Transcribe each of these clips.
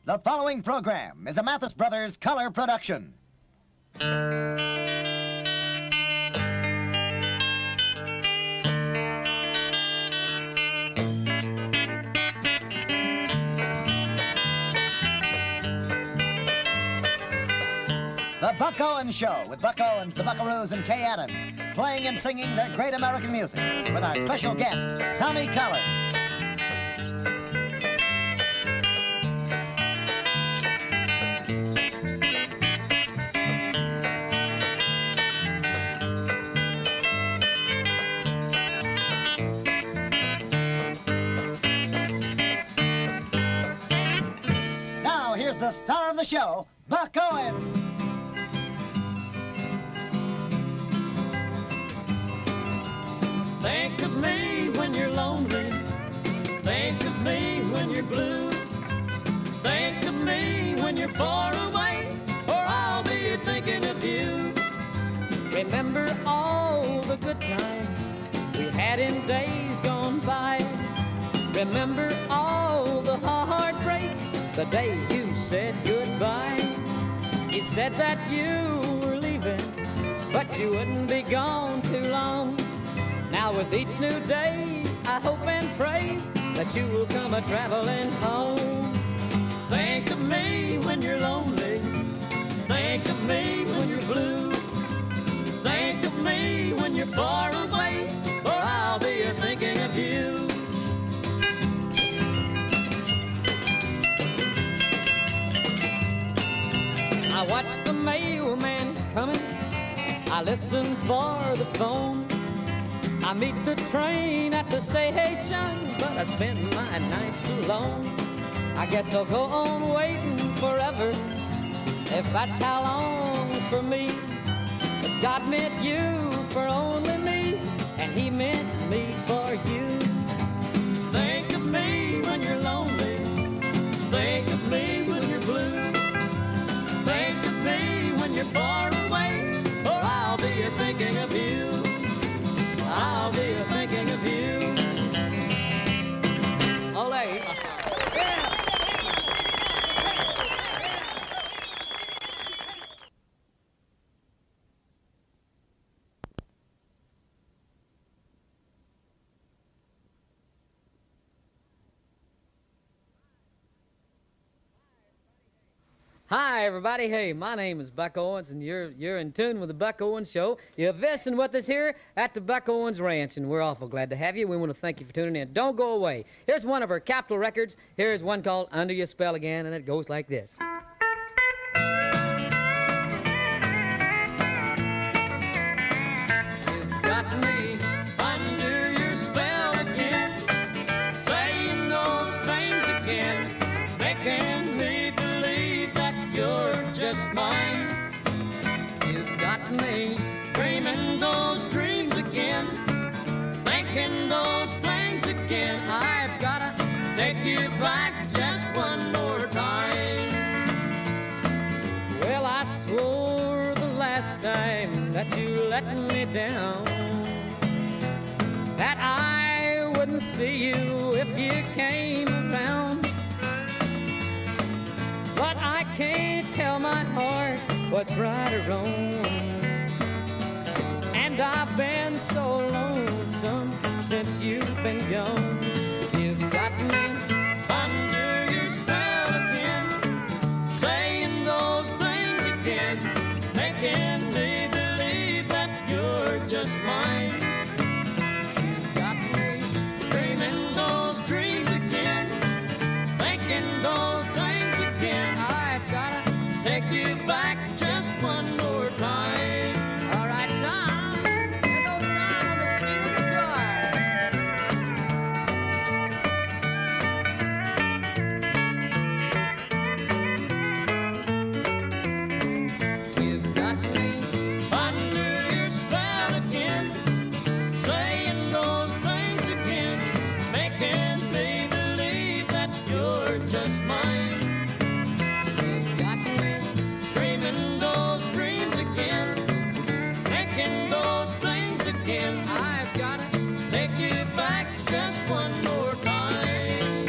The following program is a Mathis Brothers color production. The Buck Owens Show with Buck Owens, the Buckaroos, and Kay Adams, playing and singing their great American music with our special guest, Tommy Collins. Now, here's the star of the show, Buck Owens. Think of me when you're lonely. Think of me when you're blue. Think of me when you're far away, or I'll be thinking of you. Remember all the good times we had in days gone by. Remember all the heartbreak the day you said goodbye. You said that you were leaving, but you wouldn't be gone too long. Now with each new day, I hope and pray that you will come a-traveling home. Think of me when you're lonely. Think of me when you're blue. Think of me when you're far away, or I'll be thinking of you. I watch the mailman coming. I listen for the phone. I meet the train at the station, but I spend my nights alone. I guess I'll go on waiting forever, if that's how long's for me. But God meant you for only me, and He meant me for you. Think of me when you're lonely. Think of me when you're blue. Think of me when you're far away, or I'll be thinking of you. I'll be thinking of you. Olé. Hi, everybody. Hey, my name is Buck Owens, and you're in tune with the Buck Owens Show. You're visiting with us here at the Buck Owens Ranch, and we're awful glad to have you. We want to thank you for tuning in. Don't go away. Here's one of our Capitol records. Here's one called Under Your Spell Again, and it goes like this. You've got me under your spell again, saying those things again, making me believe that you're just mine. You've got me dreaming those dreams again, thinking those things again. I've gotta take you back just one more time. Well, I swore the last time that you let me down that I wouldn't see you if you came around. But I can't tell my heart what's right or wrong, and I've been so lonesome since you've been gone. You've got me under your spell again, saying those things again, making me believe that you're just mine. You've got me dreaming those dreams again, thinking those things again. I've gotta take you back just one more time. All right, Tom. There's no time on the steel guitar. You've got me under your spell again, saying those things again, making me believe that you're just mine. You've got me dreaming those dreams again, thinking those things again. I've gotta take you back just one more time.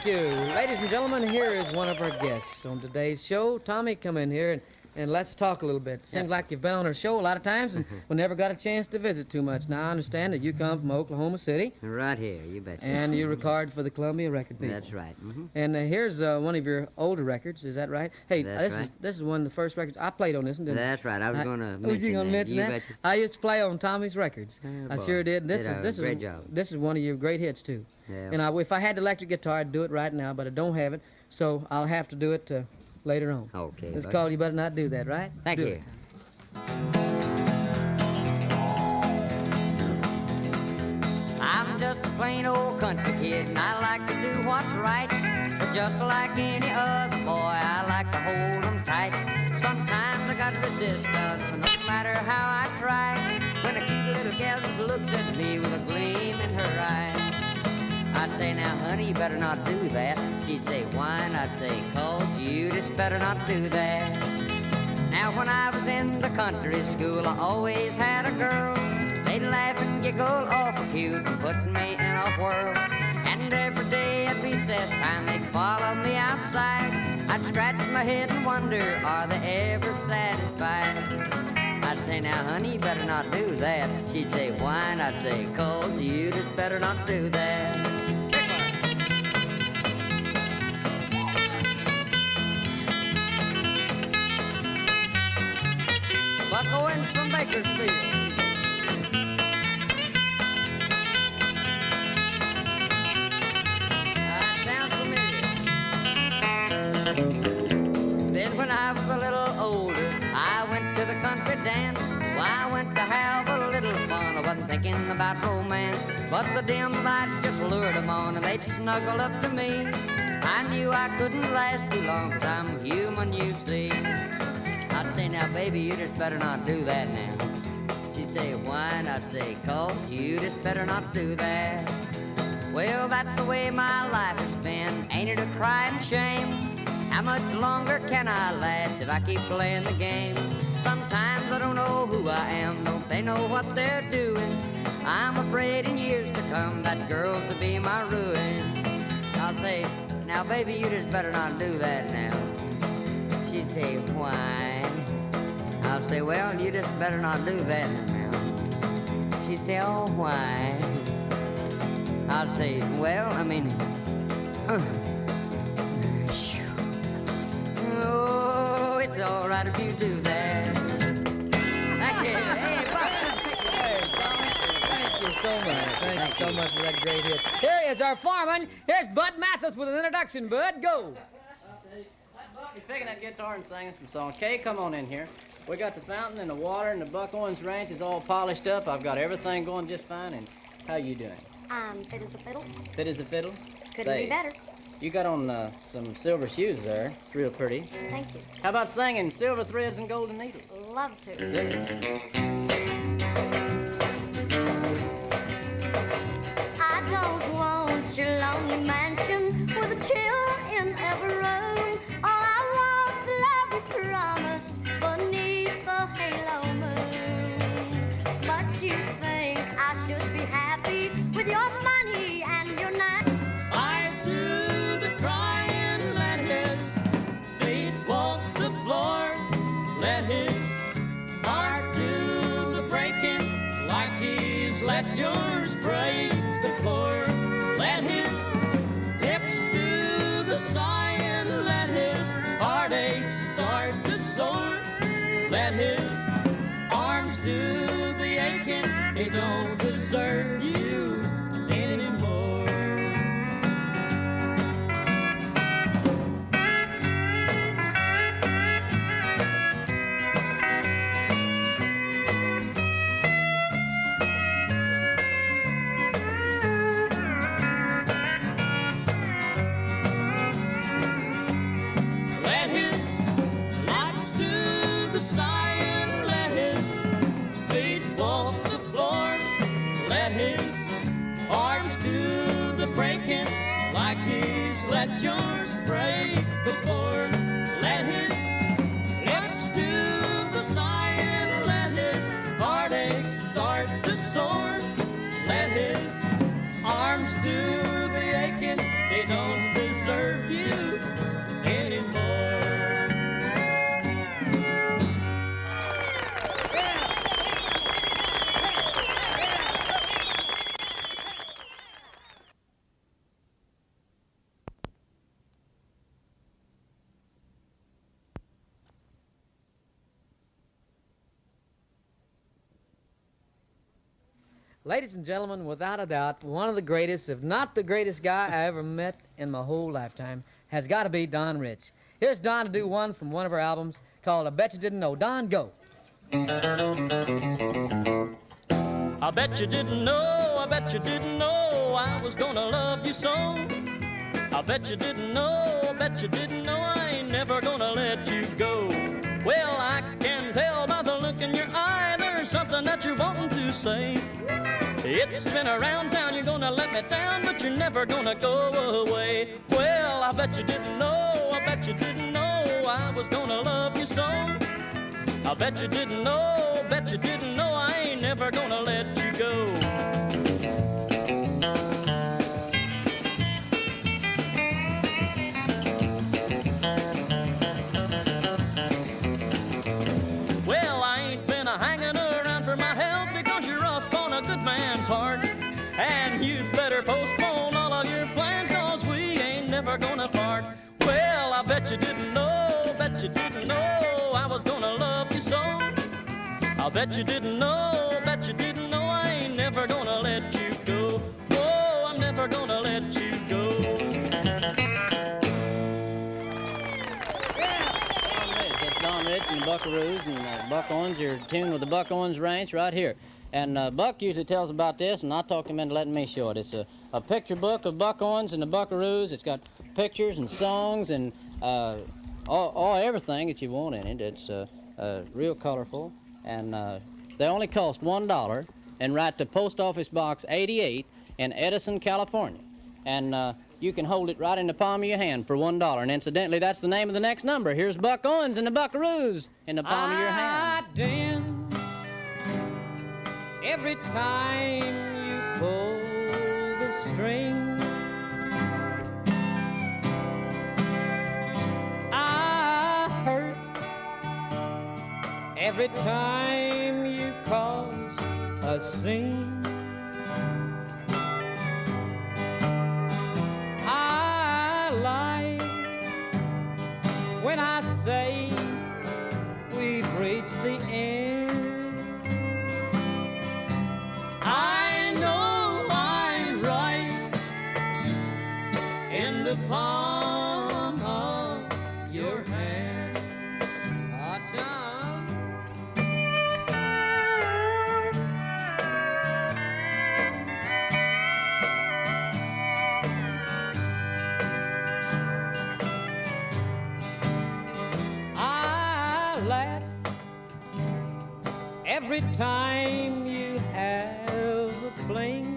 you. Ladies and gentlemen, here is one of our guests on today's show. Tommy, come in here and let's talk a little bit. Seems like you've been on our show a lot of times and we never got a chance to visit too much. Now, I understand that you come from Oklahoma City. Right here, you betcha. And you recorded for the Columbia record people. That's right. Mm-hmm. And here's one of your older records. Is that right? Hey, That's this is one of the first records I played on this one, didn't I? That's right. I was going to mention Was you going to mention You that? betcha. I used to play on Tommy's records. I boy. sure did. This Did a is great job. This is one of your great hits too. Yeah. And if I had the electric guitar, I'd do it right now, but I don't have it, so I'll have to do it later on. Okay. It's buddy. called You Better Not Do That, right? Thank Do you. it. I'm just a plain old country kid, and I like to do what's right. But just like any other boy, I like to hold 'em tight. Sometimes I gotta resist us, but no matter how I try. When a cute little gal just looks at me with a gleam in her eye, I'd say, now honey, you better not do that. She'd say, why? And I'd say, 'cause you just better not do that. Now when I was in the country school, I always had a girl. They'd laugh and giggle awful cute, putting me in a whirl. And every day at recess time, they'd follow me outside. I'd scratch my head and wonder, are they ever satisfied? I'd say, now honey, you better not do that. She'd say, why? And I'd say, 'cause you just better not do that. Buck Owens from Bakersfield. That sounds familiar. Then when I was a little older, I went to the country dance. Well, I went to have a little fun. I wasn't thinking about romance, but the dim lights just lured them on, and they'd snuggle up to me. I knew I couldn't last too long, 'cause I'm human, you see. I'd say, now baby, you just better not do that now. She'd say, why? And I'd say, 'cause you just better not do that. Well, that's the way my life has been. Ain't it a crying shame? How much longer can I last if I keep playing the game? Sometimes I don't know who I am, don't they know what they're doing? I'm afraid in years to come that girls will be my ruin. I'll say, now baby, you just better not do that now. She'd say, why? I'll say, well, you just better not do that now. She'd say, oh, why? I'll say, well, I mean, oh, it's all right if you do that. Thank you. Hey, Buck. Thank you so much. Thank you so much for that great hit. Here is our foreman. Here's Bud Mathis with an introduction. Bud, go. He's picking that guitar and singing some songs. Kay, come on in here. We got the fountain and the water and the Buck Owens Ranch is all polished up. I've got everything going just fine. And how you doing? I'm fit as a fiddle. Fit as a fiddle? Couldn't be better. You got on some silver shoes there. It's real pretty. Thank you. How about singing Silver Threads and Golden Needles? Love to. I don't want your lonely mansion with a chill in every room. All I want is love you promised beneath the halo moon. But you think I should be happy with your money and your night. Eyes through the crying, let his feet walk the floor. Let his heart do the breaking, like he's let yours break before. Let his hips do the sighing, let his heartache start to soar. Let his arms do the aching, they don't deserve you anymore. Let his lips do the sighing, let his feet walk the floor. Let his arms do the breaking, like he's let yours break before. Let his lips do the sighing, let his heartache start to soar. Let his arms do the aching, they don't deserve Ladies and gentlemen, without a doubt, one of the greatest, if not the greatest guy I ever met in my whole lifetime has got to be Don Rich. Here's Don to do one from one of our albums called I Bet You Didn't Know. Don, go. I bet you didn't know, I bet you didn't know I was gonna love you so. I bet you didn't know, I bet you didn't know I ain't never gonna let you go. Well, I can tell by the look in your eye there's something that you're wanting to say. It's been around town, you're gonna let me down, but you're never gonna go away. Well, I bet you didn't know, I bet you didn't know I was gonna love you so. I bet you didn't know, bet you didn't know I ain't never gonna let you go. Well, I ain't been hanging around for my help because you're up on a good man's heart. And you'd better postpone all of your plans cause we ain't never gonna part. Well, I bet you didn't know, bet you didn't know I was gonna love you so. I bet you didn't know I ain't never gonna let you go. Oh, I'm never gonna let you go. It's Don Rich and the Buckaroos, and Buck Owens, you're tuned with the Buck Owens Ranch right here. And Buck usually tells about this, and I talked him into letting me show it. It's a picture book of Buck Owens and the Buckaroos. It's got pictures and songs and everything that you want in it. It's real colorful, and they only cost $1, and write to Post Office Box 88 in Edison, California. And you can hold it right in the palm of your hand for $1. And incidentally, that's the name of the next number. Here's Buck Owens and the Buckaroos in the palm of your hand. I dance every time you pull the string. I hurt every time you cause a scene. I lie when I say we've reached the end. I know I'm right in the palm of your hand. Ah, Tom. I laugh every time you have a fling.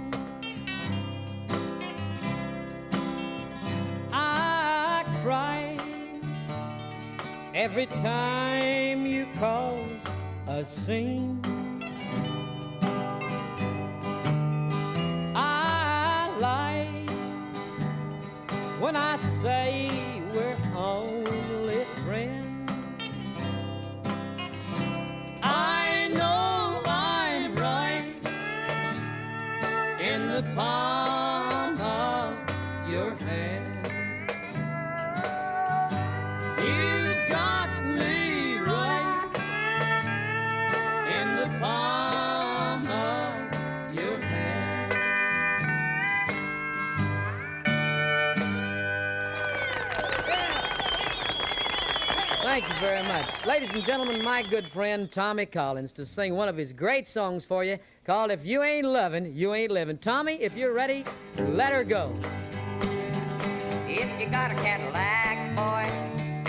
I cry every time you cause a scene. I lie when I say we're only friends. I know I'm right in the palm of your hand. You've got me right in the palm of your hand. Thank you very much. Ladies and gentlemen, my good friend Tommy Collins to sing one of his great songs for you called If You Ain't Lovin', You Ain't Livin'. Tommy, if you're ready, let her go. If you got a Cadillac, boy,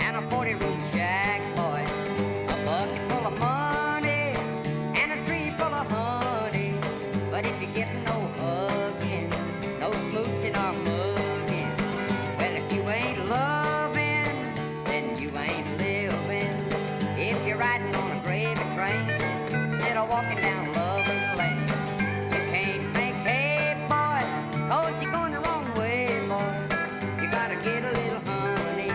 and a 40-room shack, boy, a bucket full of money, and a tree full of honey, but if you get no hugging, no smooching or mugging, well, if you ain't loving, then you ain't living. If you're riding on a gravy train, instead of walking down Lover's Lane, you can't make hay, boy, 'cause you're going the wrong way, boy. You gotta get a little honey,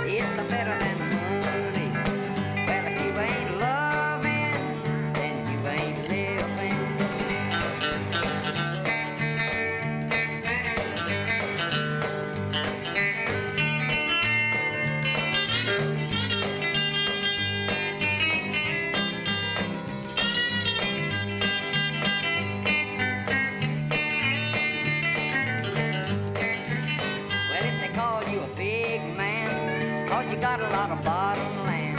it's a better than money. Well, if you ain't loving, then you ain't living. got a lot of bottom land.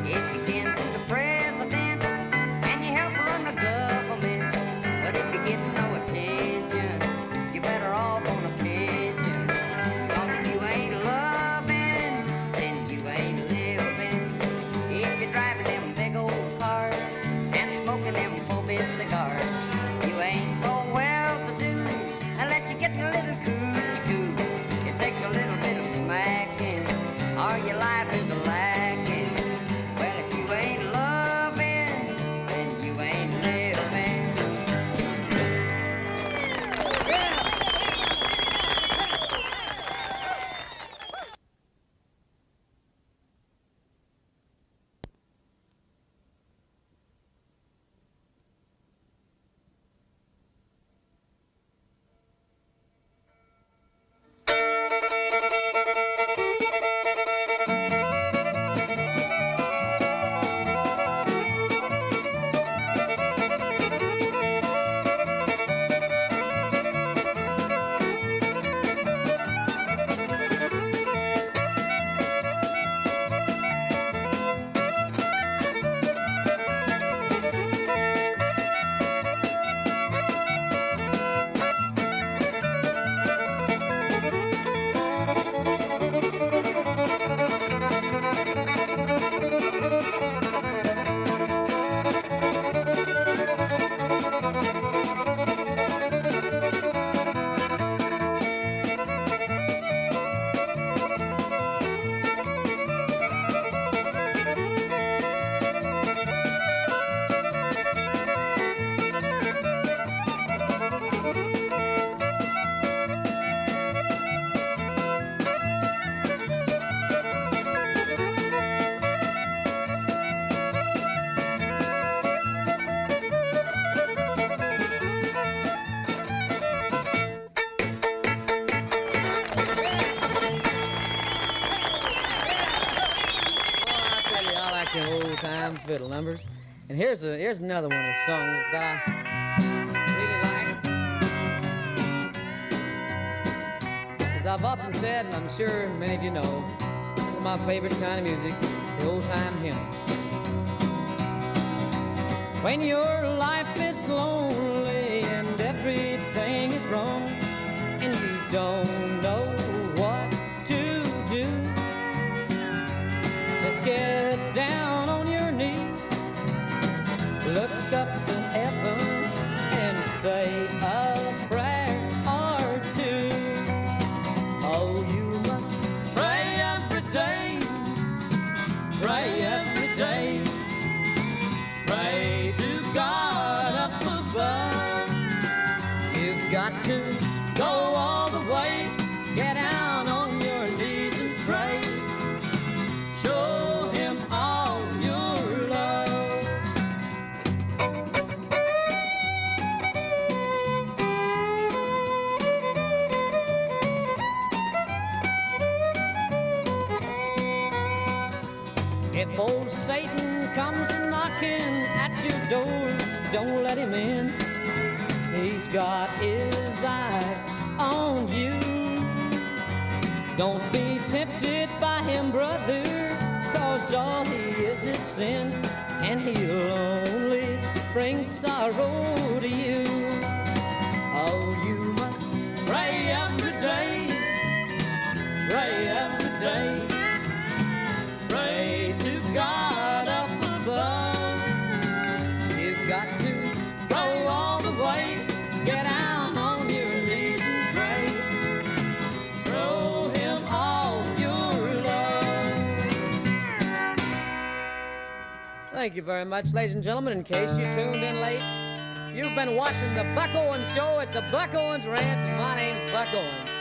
If you can to the president and you help run the government, but if you get no attention, you're better off on a pension. 'Cause if you ain't loving, then you ain't living. If you're driving them big old cars and smoking them full-bit cigars, you ain't so well to do unless you get a little coochie-coo. It takes a little bit of smacking, or your life is lacking. Well, if you ain't loving, then you ain't living. Old-time fiddle numbers. And here's another one of the songs that I really like. As I've often said, and I'm sure many of you know, this is my favorite kind of music, the old-time hymns. When your life is lonely and everything is wrong, and you don't know what to do, just get down on your knees, look up to heaven and say a prayer or two. Oh, you must pray every day, pray every day, pray to God up above. You've got to go all the way, get down on your knees and pray. Show him all your love. If old Satan comes knocking at your door, don't let him in. He's got his eye on you. Don't be tempted by him, brother, 'cause all he is sin, and he'll only bring sorrow to you. Oh, you must pray every day, pray every day, pray to God up above. You've got to go all the way, get down on your knees and pray. Show him all your love. Thank you very much, ladies and gentlemen. In case you tuned in late, you've been watching the Buck Owens Show at the Buck Owens Ranch, and my name's Buck Owens.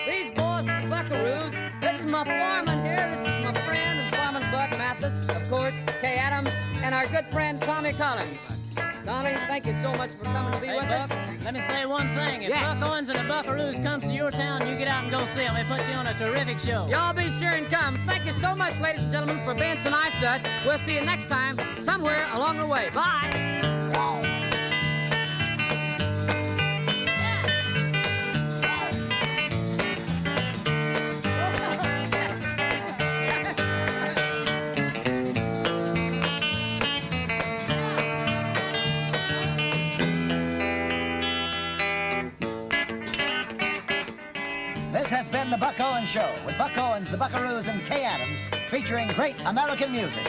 These boys are the Buckaroos. This is my foreman here. This is my friend and foreman Bud Mathis, of course, Kay Adams, and our good friend Tommy Collins. Tommy, thank you so much for coming to be with us. Let me say one thing. If Yes. Buck Owens and the Buckaroos comes to your town, you get out and go see them. They put you on a terrific show. Y'all be sure and come. Thank you so much, ladies and gentlemen, for being so nice to us. We'll see you next time, somewhere along the way. Bye. This has been the Buck Owens Show with Buck Owens, the Buckaroos, and Kay Adams, featuring great American music.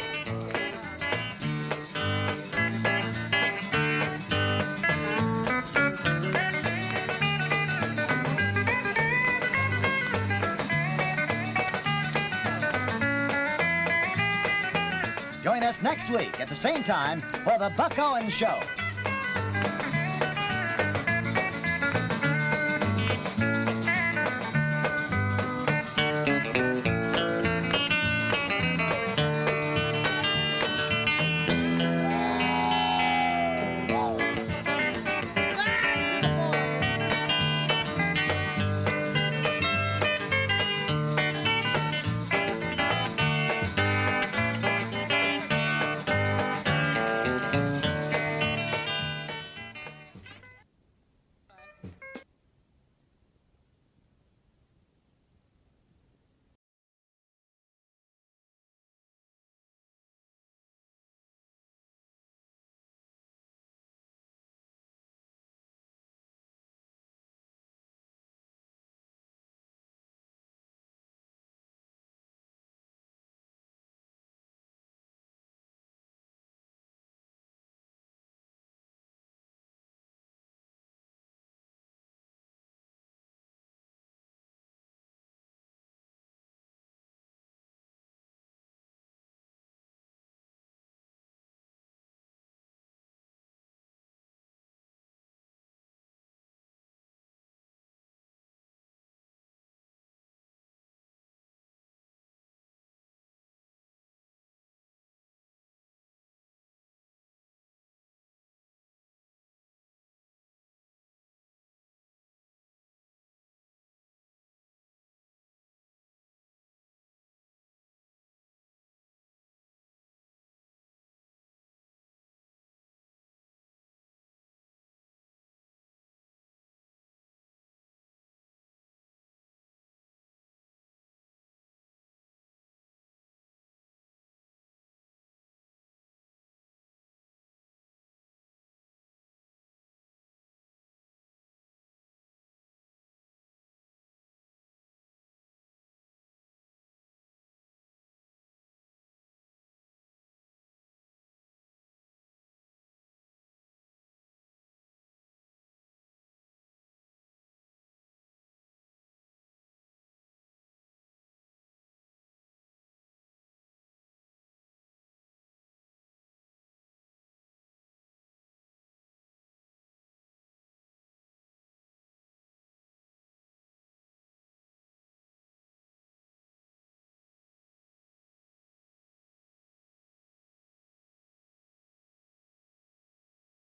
Join us next week at the same time for the Buck Owens Show.